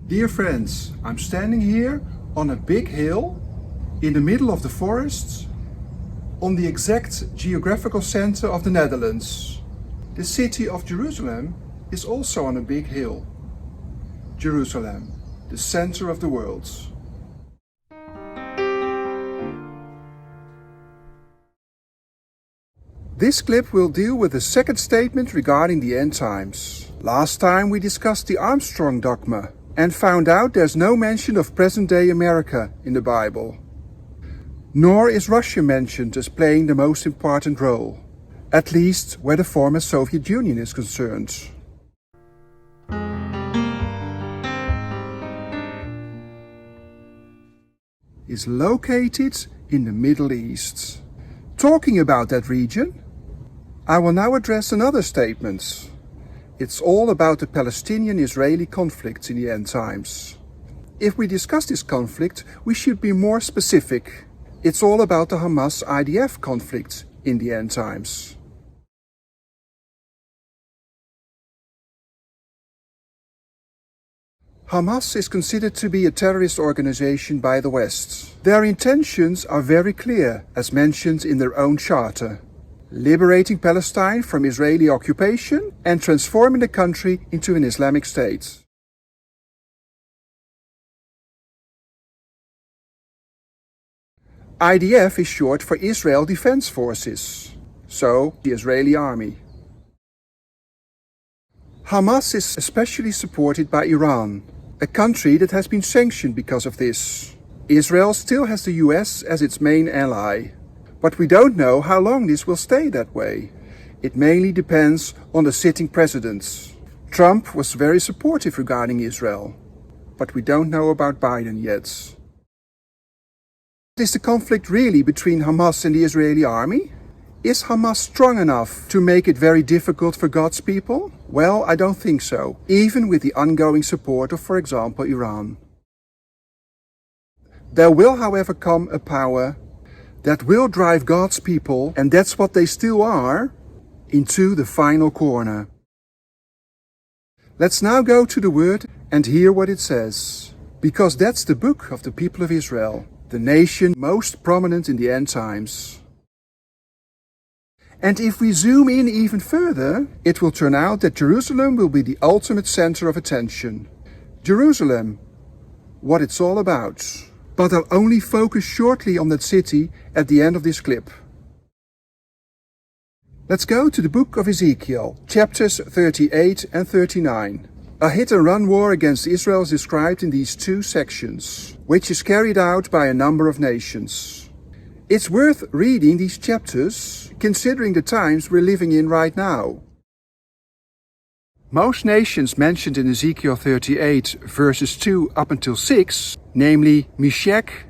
Dear friends, I'm standing here on a big hill in the middle of the forests on the exact geographical center of the Netherlands. The city of Jerusalem is also on a big hill. Jerusalem, the center of the world. This clip will deal with the second statement regarding the end times. Last time we discussed the Armstrong dogma and found out there's no mention of present-day America in the Bible. Nor is Russia mentioned as playing the most important role, at least where the former Soviet Union is concerned. Is located in the Middle East. Talking about that region, I will now address another statement. It's all about the Palestinian-Israeli conflict in the end times. If we discuss this conflict, we should be more specific. It's all about the Hamas-IDF conflict in the end times. Hamas is considered to be a terrorist organization by the West. Their intentions are very clear, as mentioned in their own charter: liberating Palestine from Israeli occupation and transforming the country into an Islamic state. IDF is short for Israel Defense Forces, so the Israeli army. Hamas is especially supported by Iran, a country that has been sanctioned because of this. Israel still has the US as its main ally, but we don't know how long this will stay that way. It mainly depends on the sitting presidents. Trump was very supportive regarding Israel, but we don't know about Biden yet. Is the conflict really between Hamas and the Israeli army? Is Hamas strong enough to make it very difficult for God's people? Well, I don't think so, even with the ongoing support of, for example, Iran. There will, however, come a power that will drive God's people, and that's what they still are, into the final corner. Let's now go to the Word and hear what it says, because that's the book of the people of Israel, the nation most prominent in the end times. And if we zoom in even further, it will turn out that Jerusalem will be the ultimate center of attention. Jerusalem, what it's all about. But I'll only focus shortly on that city at the end of this clip. Let's go to the book of Ezekiel, chapters 38 and 39. A hit-and-run war against Israel is described in these two sections, which is carried out by a number of nations. It's worth reading these chapters, considering the times we're living in right now. Most nations mentioned in Ezekiel 38 verses 2 up until 6, namely Meshech,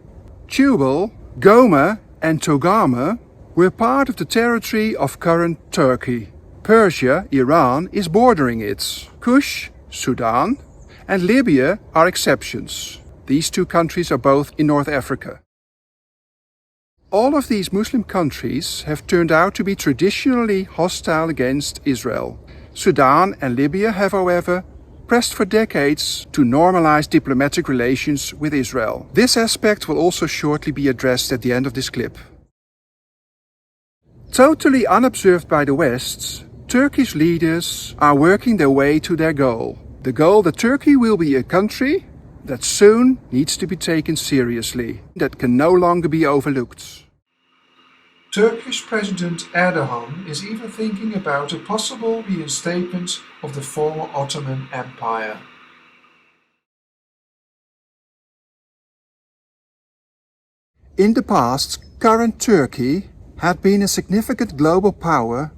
Tubal, Gomer and Togarmah, were part of the territory of current Turkey. Persia, Iran, is bordering it. Kush, Sudan, and Libya are exceptions. These two countries are both in North Africa. All of these Muslim countries have turned out to be traditionally hostile against Israel. Sudan and Libya have, however, pressed for decades to normalize diplomatic relations with Israel. This aspect will also shortly be addressed at the end of this clip. Totally unobserved by the West, Turkish leaders are working their way to their goal. The goal that Turkey will be a country that soon needs to be taken seriously, that can no longer be overlooked. Turkish President Erdogan is even thinking about a possible reinstatement of the former Ottoman Empire. In the past, current Turkey had been a significant global power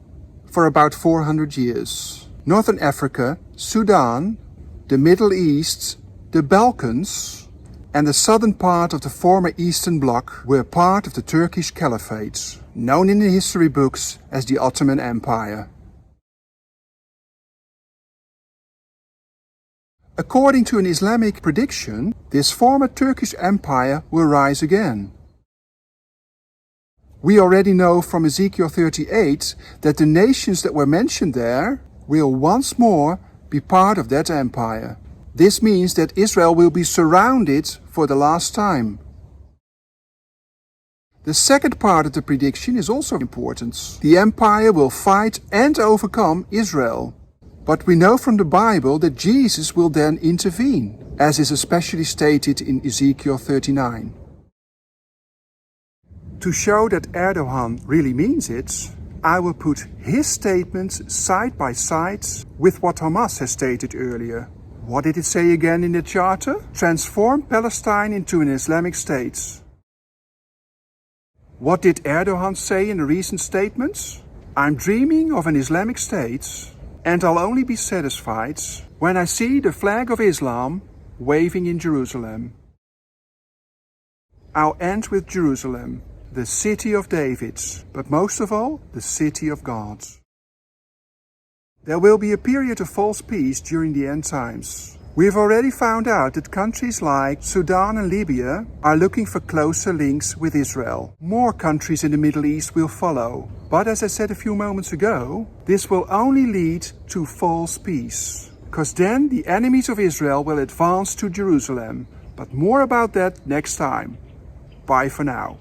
for about 400 years. Northern Africa, Sudan, the Middle East, the Balkans, and the southern part of the former Eastern Bloc were part of the Turkish Caliphate, known in the history books as the Ottoman Empire. According to an Islamic prediction, this former Turkish Empire will rise again. We already know from Ezekiel 38 that the nations that were mentioned there will once more be part of that empire. This means that Israel will be surrounded for the last time. The second part of the prediction is also important. The empire will fight and overcome Israel. But we know from the Bible that Jesus will then intervene, as is especially stated in Ezekiel 39. To show that Erdogan really means it, I will put his statements side by side with what Hamas has stated earlier. What did it say again in the charter? Transform Palestine into an Islamic state. What did Erdogan say in the recent statements? I'm dreaming of an Islamic state, and I'll only be satisfied when I see the flag of Islam waving in Jerusalem. I'll end with Jerusalem, the city of David, but most of all, the city of God. There will be a period of false peace during the end times. We have already found out that countries like Sudan and Libya are looking for closer links with Israel. More countries in the Middle East will follow. But as I said a few moments ago, this will only lead to false peace. Because then the enemies of Israel will advance to Jerusalem. But more about that next time. Bye for now.